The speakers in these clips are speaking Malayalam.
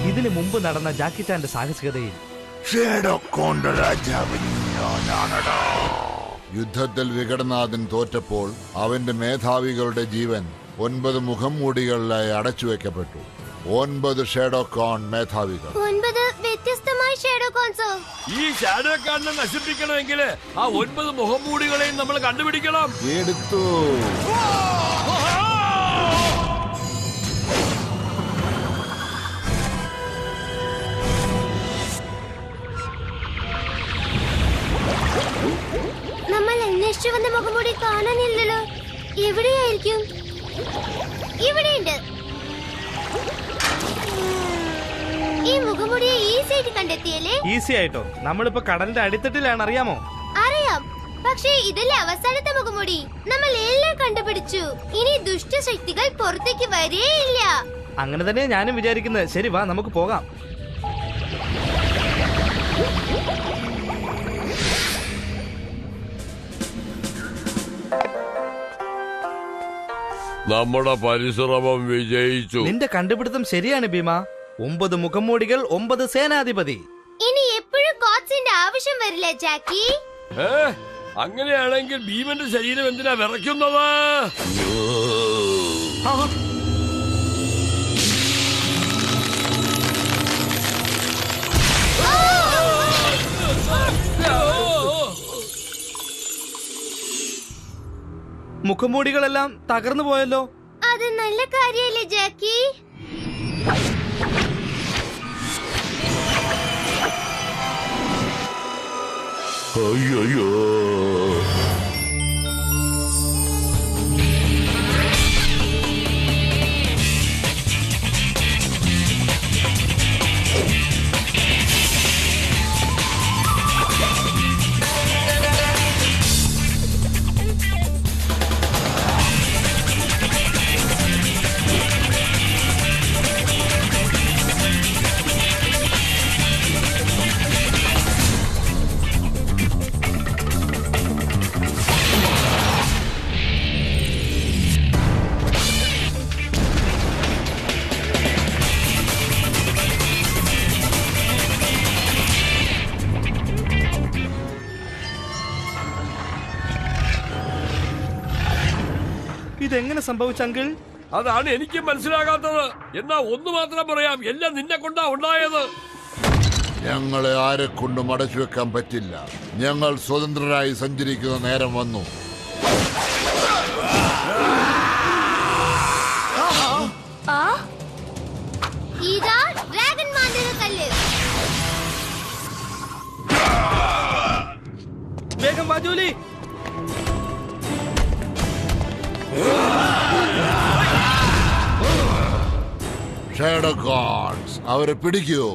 ഇതിനു മുമ്പ് നടന്ന ജാക്കി ചാന്റെ സാഹസികതയിൽ യുദ്ധത്തിൽ വികടനാഥൻ തോറ്റപ്പോൾ അവന്റെ മേധാവികളുടെ ജീവൻ 9 മുഖം മൂടികളിലായി അടച്ചുവെക്കപ്പെട്ടു. 9 ഷാഡോ കോൺ മേധാവികൾ. 9 വ്യത്യസ്തമായ ഷാഡോ കോൺസോ. ഈ ഷാഡോ കോണിനെ നശിപ്പിക്കണമെങ്കിൽ ആ 9 മുഖം മൂടികളെയും നമ്മൾ കണ്ടുപിടിക്കണം. എടുത്തു. നമ്മൾ അന്വേഷിച്ചു വന്ന മുഖംമൂടി കാണാനില്ലല്ലോ. എവിടെയായിരിക്കും? ഇവിടെയുണ്ട്. ഈ മുഖംമൂടിയെ ഈസി ആയിട്ട് കണ്ടെത്തിയല്ലേ? ഈസി ആയിട്ടോ? നമ്മളിപ്പോ കടലിന്റെ അടിത്തട്ടിലാണ്, അറിയാമോ? അറിയാം, പക്ഷേ ഇതല്ലേ അവസാനത്തെ മുഖംമൂടി. നമ്മൾ എല്ലാം കണ്ടുപിടിച്ചു. ഇനി ദുഷ്ടശക്തികൾ പുറത്തേക്ക് വരേയില്ല. അങ്ങനെ തന്നെ ഞാനും വിചാരിക്കുന്നത്. ശരി, വാ നമുക്ക് പോകാം. നമ്മുടെ പരിശ്രമം വിജയിച്ചു. നിന്റെ കണ്ടുപിടുത്തം ശരിയാണ് ഭീമ. 9 മുഖംമൂടികൾ, 9 സേനാധിപതി. ഇനി എപ്പോഴും കോട്സിന്റെ ആവശ്യം വരില്ല ജാക്കി. അങ്ങനെയാണെങ്കിൽ ഭീമന്റെ ശരീരം എന്തിനാ വിറയ്ക്കുന്നത്? മുഖംമൂടികളെല്ലാം തകർന്നു പോയല്ലോ. അത് നല്ല കാര്യല്ലേ ജാക്കി? അയ്യോ, ഇതെങ്ങനെ സംഭവിച്ച അങ്കിൾ? അതാണ് എനിക്ക് മനസ്സിലാകാത്തത്. എന്നാ ഒന്ന് മാത്രം പറയാം, എല്ലാം നിന്നെ കൊണ്ടാ ഉണ്ടായത്. ഞങ്ങളെ ആരെ കൊണ്ടും അടച്ചു വെക്കാൻ പറ്റില്ല. ഞങ്ങൾ സ്വതന്ത്രരായി സഞ്ചരിക്കുന്ന നേരം വന്നു. ഇതാ ഡ്രാഗൺ മാന്ത്രികക്കല്ല്. വേഗം വാ ജൂലി. ഷാഡോ ഗോഡ്സ്, അവരെ പിടിക്കൂ.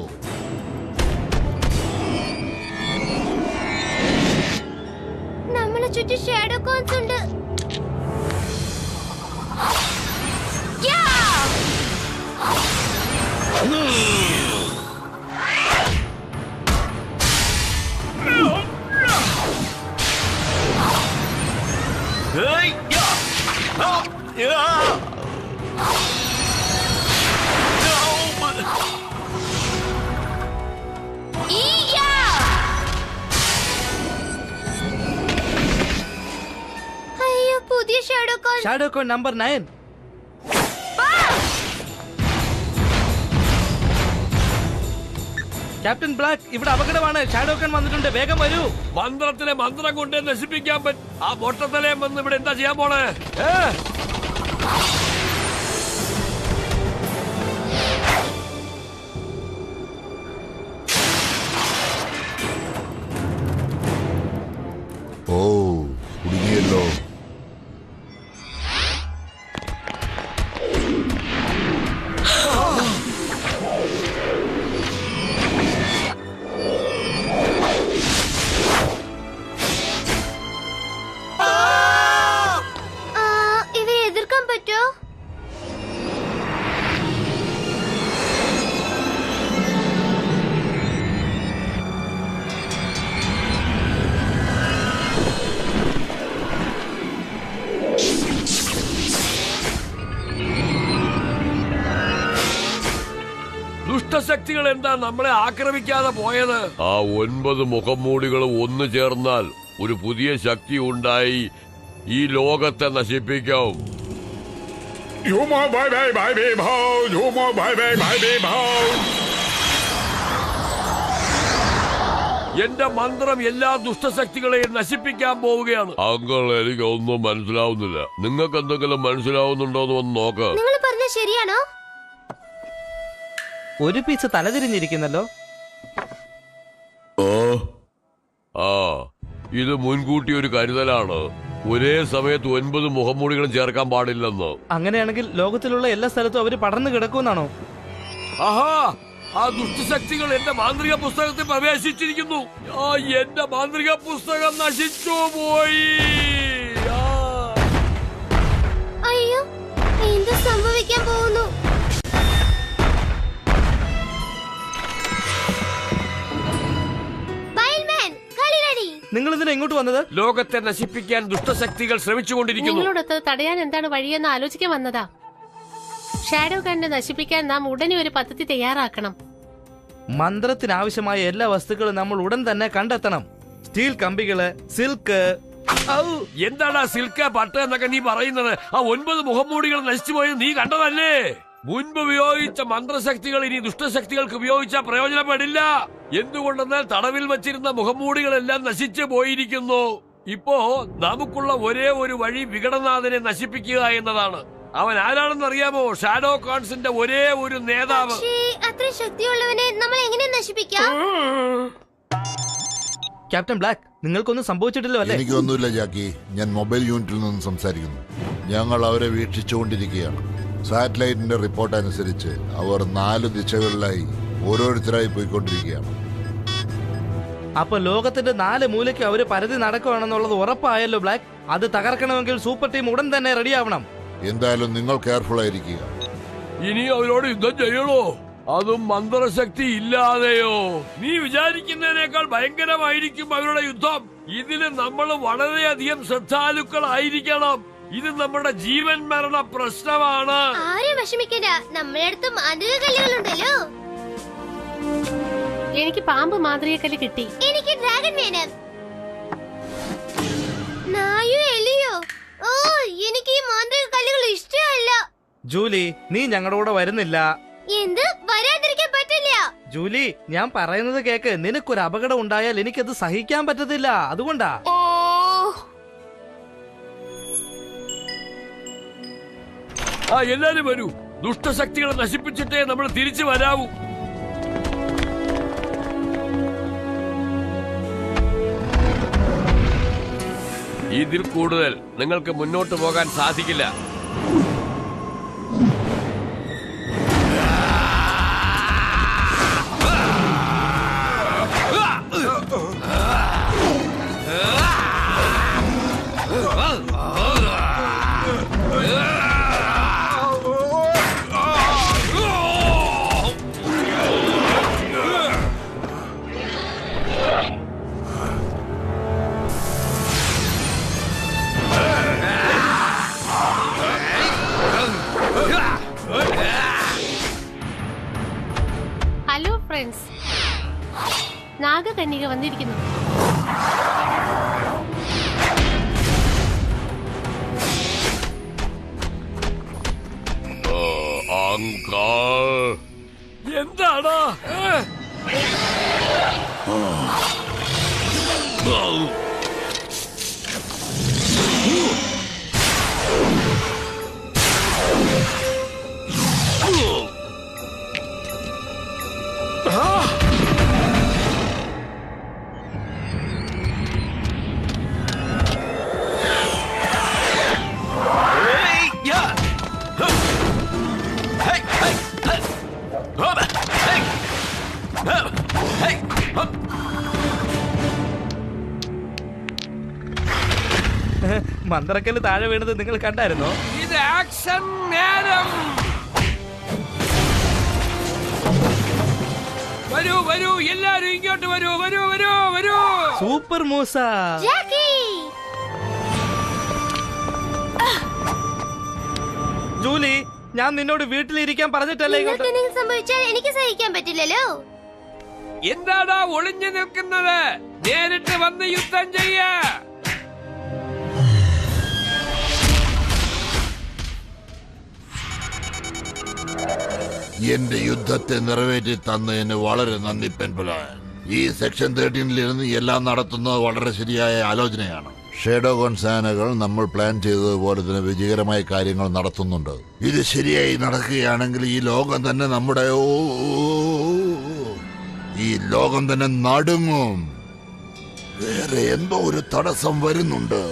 നമ്മളെ ചുറ്റും ഷാഡോ കോൺസ് ഉണ്ട്. അയ്യോ, പുതിയ ഷാഡോ കോൺ. ഷാഡോ കോൺ നമ്പർ 9. ക്യാപ്റ്റൻ ബ്ലാക്ക്, ഇവിടെ അപകടമാണ്. ഷാഡോ കോൺ വന്നിട്ടുണ്ട്, വേഗം വരൂ. മന്ത്രത്തിലെ മന്ത്രം കൊണ്ട് നശിപ്പിക്കാൻ പറ്റും. ആ മൊട്ടത്തലയും വന്ന് ഇവിടെ എന്താ ചെയ്യാൻ പോണേ? ഓ, കുടുങ്ങിയല്ലോ. ഇവരെ എതിർക്കാൻ പറ്റോ? ദുഷ്ടശക്തികൾ എന്താ നമ്മളെ ആക്രമിക്കാതെ പോയത്? ആ 9 മുഖംമൂടികൾ ഒന്നു ചേർന്നാൽ ഒരു പുതിയ ശക്തി ഉണ്ടായി ഈ ലോകത്തെ നശിപ്പിക്കാം. എന്റെ മന്ത്രം എല്ലാ ദുഷ്ടശക്തികളെയും നശിപ്പിക്കാൻ പോവുകയാണ്. അങ്കിൾ, എനിക്ക് ഒന്നും മനസ്സിലാവുന്നില്ല. നിങ്ങൾക്ക് എന്തെങ്കിലും മനസ്സിലാവുന്നുണ്ടോന്ന് ഒന്ന് നോക്ക്. നിങ്ങൾ പറഞ്ഞ ശരിയാണോ? ഒരു പീസ് തലതിരിഞ്ഞിരിക്കുന്നല്ലോ. ഇത് മുൻകൂട്ടി ഒരു കരുതലാണ്. ഒരേ സമയത്ത് 9 മുഖംമൂടികളും ചേർക്കാൻ പാടില്ലെന്ന്. അങ്ങനെയാണെങ്കിൽ ലോകത്തിലുള്ള എല്ലാ സ്ഥലത്തും അവര് പടർന്നു കിടക്കുമെന്നാണോ? ആഹാ, ആ ദുഷ്ടശക്തികൾ എന്റെ മാന്ത്രിക പുസ്തകത്തിൽ പ്രവേശിച്ചിരിക്കുന്നു. എന്റെ മാന്ത്രിക പുസ്തകം നശിച്ചു പോയി. അയ്യോ, എന്ത് സംഭവിക്കാൻ പോകുന്നു? നിങ്ങൾ ഇതിനെ എങ്ങോട്ട് വന്നത്? ലോകത്തെ നശിപ്പിക്കാൻ ദുഷ്ടശക്തികൾ ശ്രമിച്ചുകൊണ്ടിരിക്കുന്നു. നിങ്ങളോടൊത്ത് തടയാൻ എന്താണ് വഴിയെന്ന് ആലോചിക്കാൻ വന്നതാ. ഷാഡോ ഗണ്ണിനെ നശിപ്പിക്കാൻ നാം ഉടനെ ഒരു പദ്ധതി തയ്യാറാക്കണം. മന്ത്രത്തിനാവശ്യമായ എല്ലാ വസ്തുക്കളും നമ്മൾ ഉടൻ തന്നെ കണ്ടെത്തണം. സ്റ്റീൽ കമ്പികള്, സിൽക്ക്. എന്താണ് സിൽക്ക്, പട്ട് എന്നൊക്കെ നീ പറയുന്നത്? ആ 9 മുഖംമൂടികൾ നശിച്ചു പോയത് നീ കണ്ടതല്ലേ? മുൻപ് ഉപയോഗിച്ച മന്ത്രശക്തികൾ ഇനി ദുഷ്ടശക്തികൾക്ക് ഉപയോഗിച്ചാൽ പ്രയോജനപ്പെടില്ല. എന്തുകൊണ്ടെന്നാൽ തടവിൽ വച്ചിരുന്ന മുഖംമൂടികളെല്ലാം നശിച്ചു പോയിരിക്കുന്നു. ഇപ്പോ നമുക്കുള്ള ഒരേ ഒരു വഴി വികടനാഥനെ നശിപ്പിക്കുക എന്നതാണ്. അവൻ ആരാണെന്ന് അറിയാമോ? ഷാഡോ കോൺസിന്റെ ഒരേ ഒരു നേതാവ്. അത്ര ശക്തിയുള്ളവനെ നമ്മൾ എങ്ങനെ നശിപ്പിക്കാം? ക്യാപ്റ്റൻ ബ്ലാക്ക്, നിങ്ങൾക്കൊന്നും സംഭവിച്ചിട്ടില്ലോ അല്ലേ? എനിക്കൊന്നുമില്ല ജാക്കി. ഞാൻ മൊബൈൽ യൂണിറ്റിൽ നിന്ന് സംസാരിക്കുന്നു. ഞങ്ങൾ അവരെ വീക്ഷിച്ചുകൊണ്ടിരിക്കുകയാണ്. സാറ്റലൈറ്റിന്റെ റിപ്പോർട്ട് അനുസരിച്ച് അവർ 4 ദിശകളിലായി ഓരോരുത്തരായി പോയിക്കൊണ്ടിരിക്കുകയാണ്. അപ്പൊ ലോകത്തിന്റെ 4 മൂലയ്ക്ക് അവര് പരതി നടക്കുകയാണെന്നുള്ളത് ഉറപ്പായല്ലോ ബ്ലാക്ക്. അത് തകർക്കണമെങ്കിൽ സൂപ്പർ ടീം ഉടൻ തന്നെ റെഡിയാവണം. എന്തായാലും നിങ്ങൾ കെയർഫുൾ ആയിരിക്കുക. ഇനി അവരോട് യുദ്ധം ചെയ്യണോ? അതും മന്ത്രശക്തി ഇല്ലാതെയോ? നീ വിചാരിക്കുന്നതിനേക്കാൾ ഭയങ്കരമായിരിക്കും അവരുടെ യുദ്ധം. ഇതില് നമ്മൾ വളരെയധികം ശ്രദ്ധാലുക്കളായിരിക്കണം. ഇത് നമ്മുടെ ജീവൻ മരണ പ്രശ്നമാണ്. ആരും വിഷമിക്കണ്ട, നമ്മുടെ അടുത്ത് മാന്ത്രിക കല്ലുകളുണ്ടല്ലോ. എനിക്ക് പാമ്പ് മാന്ത്രിക കല്ല് കിട്ടി. എനിക്ക് ഡ്രാഗൺ വേണം. നായോ എലിയോ? ഓ, എനിക്ക് ഈ മാന്ത്രിക കല്ലുകൾ ഇഷ്ടമല്ല. ജൂലി, നീ ഞങ്ങളുടെ കൂടെ വരുന്നില്ല. എന്ത്? വരാതിരിക്കാൻ പറ്റില്ല. ജൂലി, ഞാൻ പറയുന്നത് കേക്ക്. നിനക്കൊരു അപകടം ഉണ്ടായാൽ എനിക്കത് സഹിക്കാൻ പറ്റത്തില്ല. അതുകൊണ്ടാ. എല്ലാരും വരൂ. ദുഷ്ടശക്തികളെ നശിപ്പിച്ചിട്ടേ നമ്മൾ തിരിച്ചു വരാവൂ. ഇതിൽ കൂടുതൽ നിങ്ങൾക്ക് മുന്നോട്ട് പോകാൻ സാധിക്കില്ല. ഹലോ ഫ്രണ്ട്സ്, നാഗകന്യക വന്നിരിക്കുന്നു. എന്താണ്? മന്ത്രക്കല്ല് താഴെ വീണത് നിങ്ങൾ കണ്ടായിരുന്നോ? ഇത് ആക്ഷൻ നേരം. വരൂ വരൂ, എല്ലാരും ഇങ്ങോട്ട് വരൂ. വരൂ വരൂ വരൂ. സൂപ്പർ മൂസ. ജാക്കി, ജൂലി, ഞാൻ നിന്നോട് വീട്ടിലിരിക്കാൻ പറഞ്ഞിട്ടല്ലേ നിങ്ങൾക്ക് എന്തെങ്കിലും സംഭവിച്ചാൽ എനിക്ക് സഹിക്കാൻ പറ്റില്ലല്ലോ. എന്താടാ ഒളിഞ്ഞു നിൽക്കുന്നത്? നേരിട്ട് വന്ന് യുദ്ധം ചെയ്യ. എന്റെ യുദ്ധത്തെ നിറവേറ്റി തന്നതിന് വളരെ നന്ദി പെൺപിള്ളാൻ. ഈ സെക്ഷൻ 13 എല്ലാം നടത്തുന്നത് വളരെ ശരിയായ ആലോചനയാണ്. ഷേഡോഗൺ സേനകൾ നമ്മൾ പ്ലാൻ ചെയ്തതുപോലെ തന്നെ വിജയകരമായ കാര്യങ്ങൾ നടത്തുന്നുണ്ട്. ഇത് ശരിയായി നടക്കുകയാണെങ്കിൽ ഈ ലോകം തന്നെ നമ്മുടെ ഈ ലോകം തന്നെ നടുങ്ങും. വേറെ എന്തോ ഒരു തടസ്സം വരുന്നുണ്ട്.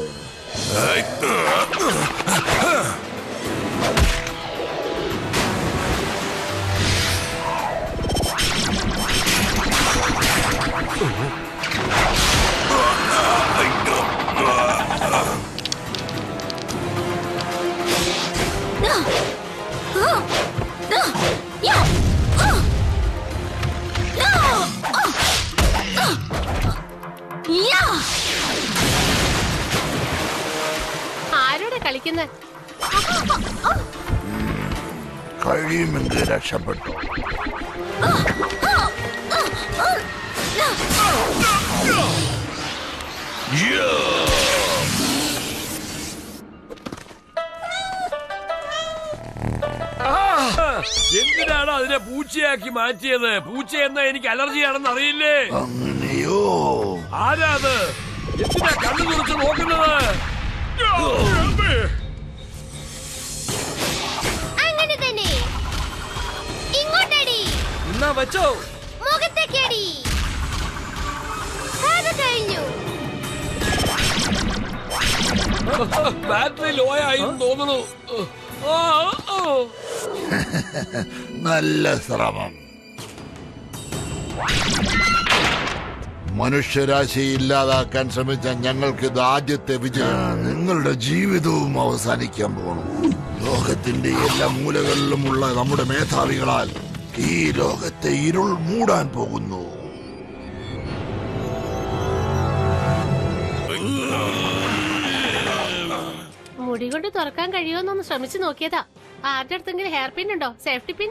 ആരോടെ കളിക്കുന്നത്? കഴിയുമെങ്കിൽ രക്ഷപ്പെട്ടു. എന്തിനാണ് അതിനെ പൂച്ചയാക്കി മാറ്റിയത്? പൂച്ച എന്നാ എനിക്ക് അലർജിയാണെന്ന് അറിയില്ലേ? അങ്ങനെയോ? ആരാ അത്? എന്തിനാ കണ്ണു തുറച്ച് നോക്കുന്നത്? അങ്ങനെ തന്നെ. ഇങ്ങോട്ടടി. എന്നാ വെച്ചോ. മുഖത്തേക്കടി. അത് കഴിഞ്ഞു. ബാറ്ററി ലോ ആയി തോന്നുന്നു. നല്ല ശ്രമം. മനുഷ്യരാശി ഇല്ലാതാക്കാൻ ശ്രമിച്ച ഞങ്ങൾക്ക് ഇത് ആദ്യത്തെ വിജയം. നിങ്ങളുടെ ജീവിതവും അവസാനിക്കാൻ പോകണം. ലോകത്തിന്റെ എല്ലാ മൂലകളിലുമുള്ള നമ്മുടെ മേധാവികളാൽ ഈ ലോകത്തെ ഇരുൾ മൂടാൻ പോകുന്നു. മുടി കൊണ്ട് തുറക്കാൻ കഴിയുമെന്നൊന്ന് ശ്രമിച്ചു നോക്കിയതാ. ആരുടെ അടുത്തെങ്കിലും ഹെയർ പിൻ ഉണ്ടോ? Safety pin?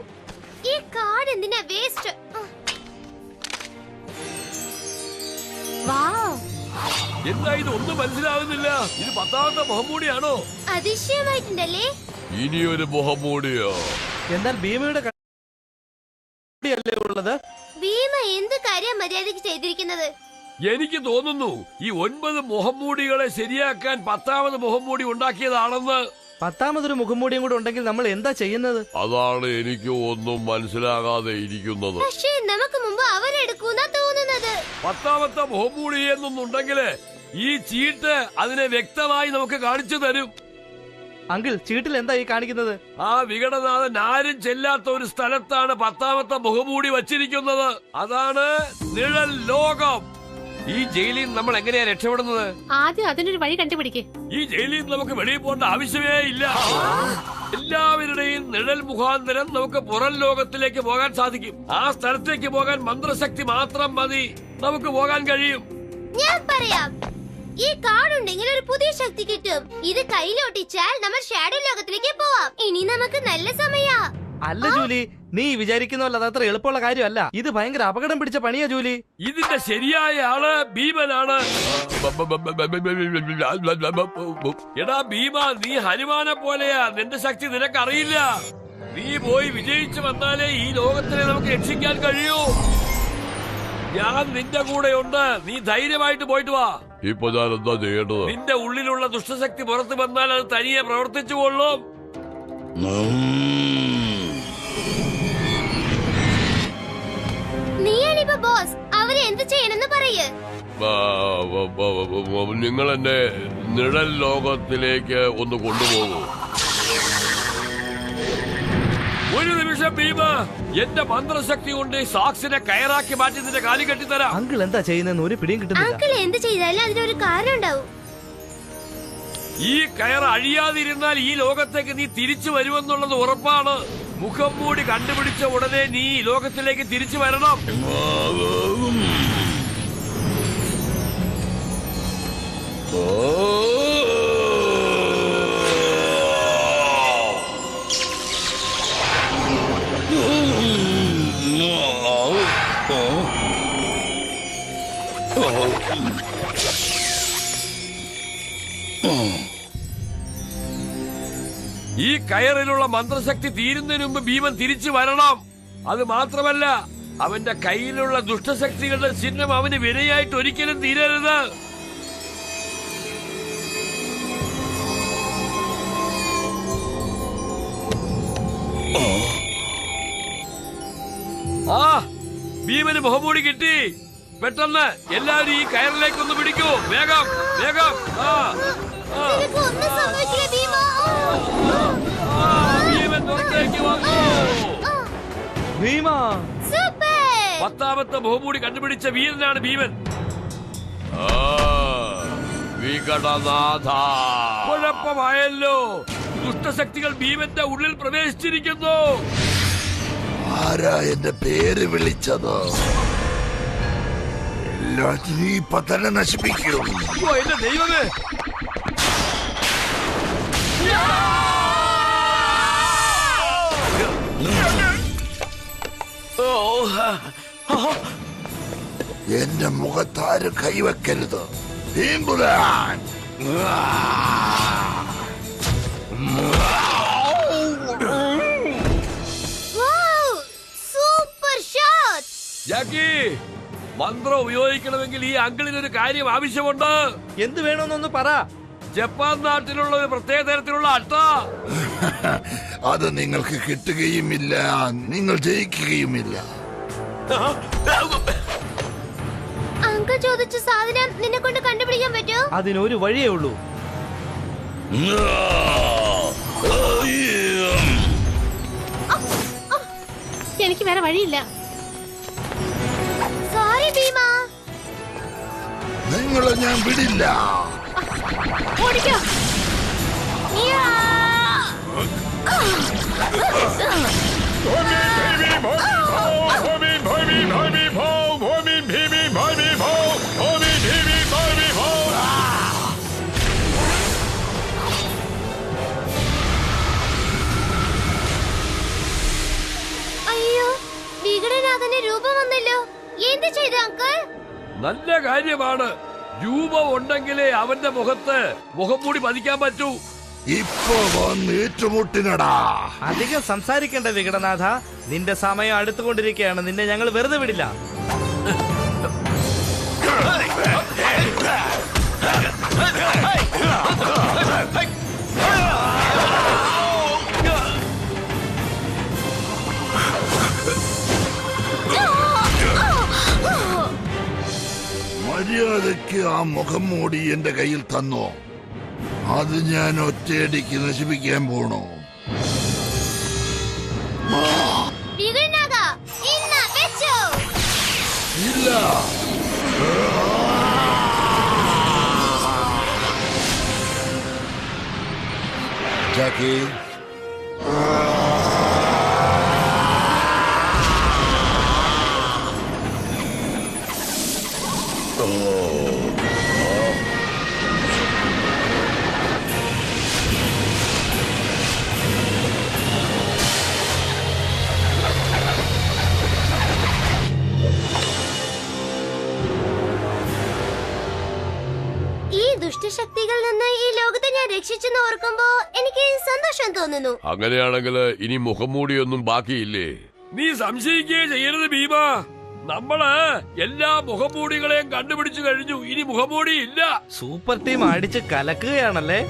ഈ കാർഡ് എന്തിനാ വേസ്റ്റ്? എന്താ ഇത്? ഒന്നും മനസ്സിലാവുന്നില്ല. ഇത് 10ാമത്തെ മുഖംമൂടിയാണോ? അതിശയമായിട്ടുണ്ടല്ലേ? ഇനിയൊരു മുഖംമൂടിയോ? എന്നാൽ ഭീമയുടെ അല്ലേ ഉള്ളത്? ഭീമ എന്ത് കാര്യം മര്യാദയ്ക്ക് ചെയ്തിരിക്കുന്നത്? എനിക്ക് തോന്നുന്നു ഈ 9 മുഖംമൂടികളെ ശരിയാക്കാൻ 10ാമത് മുഖംമൂടി ഉണ്ടാക്കിയതാണെന്ന്. 10ാമതൊരു മുഖംമൂടിയും കൂടെ ഉണ്ടെങ്കിൽ നമ്മൾ എന്താ ചെയ്യുന്നത്? അതാണ് എനിക്ക് ഒന്നും മനസ്സിലാകാതെ ഇരിക്കുന്നത്. പക്ഷേ നമുക്ക് മുമ്പ് അവരെടുക്കൂന്നാ തോന്നുന്നത്. 10ാമത്തെ മുഖംമൂടി എന്നൊന്നുണ്ടെങ്കില് ഈ ചീട്ട് അതിനെ വ്യക്തമായി നമുക്ക് കാണിച്ചു തരും. അങ്കിൾ, ചീട്ടിൽ എന്താ ഈ കാണിക്കുന്നത്? ആ വികടനാഥൻ ആരും ചെല്ലാത്ത ഒരു സ്ഥലത്താണ് 10ാമത്തെ മുഖംമൂടി വച്ചിരിക്കുന്നത്. അതാണ് നിഴൽ ലോകം. ഈ ജയിലിൽ നമ്മൾ എങ്ങനെയാ രക്ഷപ്പെടുന്നത്? ആദ്യം അതിനൊരു വഴി കണ്ടുപിടിക്കേ. ഈ ജയിലിൽ നമുക്ക് വെളിയിൽ പോകേണ്ട ആവശ്യമേ ഇല്ല. എല്ലാവരുടെയും നിഴൽ മുഖാന്തരം നമുക്ക് പുറം ലോകത്തിലേക്ക് പോകാൻ സാധിക്കും. ആ സ്ഥലത്തേക്ക് പോകാൻ മന്ത്രശക്തി മാത്രം മതി. നമുക്ക് പോകാൻ കഴിയും. ഞാൻ പറയാം. ഈ കാർഡ് ഉണ്ടെങ്കിൽ ഒരു പുതിയ ശക്തി കിട്ടും. ഇത് കയ്യിലൊട്ടിച്ചാൽ നമ്മൾ ഷാഡോ ലോകത്തിലേക്ക് പോവാം. ഇനി നമുക്ക് നല്ല സമയാ. അല്ല ജൂലി, നീ വിചാരിക്കുന്ന അതത്ര എളുപ്പമുള്ള കാര്യമല്ല. ഇത് ഭയങ്കര അപകടം പിടിച്ച പണിയാ ജൂലി. ഇതിന്റെ ശരിയായ ആള് ഭീമനാണ്. എടാ ഭീമ, നീ ഹനുമാനെ പോലെയാ. നിന്റെ ശക്തി നിനക്കറിയില്ല. നീ പോയി വിജയിച്ചു വന്നാലേ ഈ ലോകത്തിനെ നമുക്ക് രക്ഷിക്കാൻ കഴിയൂ. ഞാൻ നിന്റെ കൂടെയുണ്ട്. നീ ധൈര്യമായിട്ട് പോയിട്ട് വാ. ഇപ്പൊ ഞാൻ എന്താ ചെയ്യേണ്ടത്? നിന്റെ ഉള്ളിലുള്ള ദുഷ്ടശക്തി പുറത്തു വന്നാൽ അത് തനിയെ പ്രവർത്തിച്ചുകൊള്ളും. നീയാണിപ്പോ ബോസ്. അവരെ എന്ത് ചെയ്യണമെന്ന് പറയ്. നിങ്ങൾ എന്നെ നിഴൽ ലോകത്തിലേക്ക് ഒന്ന് കൊണ്ടുപോകൂ. ഒരു നിമിഷം ഭീമ, എന്റെ മന്ത്രശക്തി കൊണ്ട് സാക്ഷിനെ കയറാക്കി മാറ്റി നിന്റെ കാലി കെട്ടിത്തരാം. അങ്കിൾ എന്താ ചെയ്യുന്നതെന്ന് ഒരു പിടിയും കിട്ടുന്നില്ല. അങ്കിൾ എന്ത് ചെയ്താലും അതിനൊരു കാരണം ഉണ്ടാവും. ഈ കയർ അഴിയാതിരുന്നാൽ ഈ ലോകത്തേക്ക് നീ തിരിച്ചു വരുമെന്നുള്ളത് ഉറപ്പാണ്. മുഖം മൂടി കണ്ടുപിടിച്ച ഉടനെ നീ ഈ ലോകത്തിലേക്ക് തിരിച്ചു വരണം. ഈ കയറിലുള്ള മന്ത്രശക്തി തീരുന്നതിന് മുമ്പ് ഭീമൻ തിരിച്ചു വരണം. അത് മാത്രമല്ല, അവന്റെ കയ്യിലുള്ള ദുഷ്ടശക്തികളുടെ ചിഹ്നം അവന് വിനയായിട്ട് ഒരിക്കലും തീരരുത്. ആ, ഭീമന് മുഖംമൂടി കിട്ടി. പെട്ടെന്ന് എല്ലാവരും ഈ കയറിലേക്കൊന്ന് പിടിക്കൂ. വേഗം വേഗം. നിനക്ക് ഒന്നും സംഭവിക്കില്ല ഭീമ. ഭീമൻ പുറത്തേക്ക് വന്നു. ഭീമ സൂപ്പർ. 10ാമത്തെ മുഖംമൂടി കണ്ടുപിടിച്ച വീരനാണ് ഭീമൻ. വികടനാഥ, കുഴപ്പമായല്ലോ. ദുഷ്ടശക്തികൾ ഭീമന്റെ ഉള്ളിൽ പ്രവേശിച്ചിരിക്കുന്നു. ആരാ എന്റെ പേര് വിളിച്ചത്? എല്ലാത്തിനും ഇപ്പൊ തന്നെ നശിപ്പിക്കും. ഓ, എന്റെ ദൈവമേ! എന്റെ മുഖത്താരും കൈവെക്കരുത്. ഭീംബുലാൻ! വൗ! Super shot. ജാക്കി, മന്ത്രം ഉപയോഗിക്കണമെങ്കിൽ ഈ അങ്കിളിനൊരു കാര്യം ആവശ്യമുണ്ട്. എന്ത് വേണമെന്നൊന്ന് പറ. ജപ്പാൻ നാട്ടിലുള്ള ഒരു പ്രത്യേക തരത്തിലുള്ള അട്ട. അത് നിങ്ങൾക്ക് കിട്ടുകയുമില്ല, നിങ്ങൾ ജയിക്കുകയുമില്ല. അങ്കിൾ ചോദിച്ച സാധനം നിന്നെ കൊണ്ട് കണ്ടുപിടിക്കാൻ പറ്റുമോ? അതിനൊരു വഴിയേ ഉള്ളൂ. എനിക്ക് വേറെ വഴിയില്ല. സോറി ഭീമ. നിങ്ങളെ ഞാൻ വിടില്ല. ഓടിക്കോ. യാ! അയ്യോ, വികടനാഥന്റെ രൂപം വന്നല്ലോ. എന്ത് ചെയ്തു അങ്കിൾ? നല്ല കാര്യമാണ്. രൂപം ഉണ്ടെങ്കിലേ അവന്റെ മുഖത്ത് മുഖംമൂടി പതിക്കാൻ പറ്റൂ. ഇപ്പൊ വന്ന് ഏറ്റുമുട്ടിനടാ. അധികം സംസാരിക്കേണ്ട വികടനാഥ. നിന്റെ സമയം അടുത്തുകൊണ്ടിരിക്കുകയാണ്. നിന്നെ ഞങ്ങൾ വെറുതെ വിടില്ല. മര്യാദയ്ക്ക് ആ മുഖം മൂടി എന്റെ കയ്യിൽ തന്നോ. അത് ഞാൻ ഒറ്റയടിക്ക് നശിപ്പിക്കാൻ പോണോ? വികടനാഥ, ഇന്നാ വെച്ചോ. ഇല്ല. ജാക്കി, ഈ ദുഷ്ടശക്തികളിൽ നിന്ന് ഈ ലോകത്തെ ഞാൻ രക്ഷിച്ചെന്ന് ഓർക്കുമ്പോ എനിക്ക് സന്തോഷം തോന്നുന്നു. അങ്ങനെയാണെങ്കിൽ ഇനി മുഖംമൂടിയൊന്നും ബാക്കിയില്ലേ? നീ സംശയിക്കുകയേ ചെയ്യരുത് ഭീമ. നമ്മള് എല്ലാ മുഖംമൂടികളെയും കണ്ടുപിടിച്ചു കഴിഞ്ഞു. ഇനി മുഖംമൂടി ഇല്ല. സൂപ്പർ ടീം അടിച്ച് കലക്കുകയാണല്ലേ.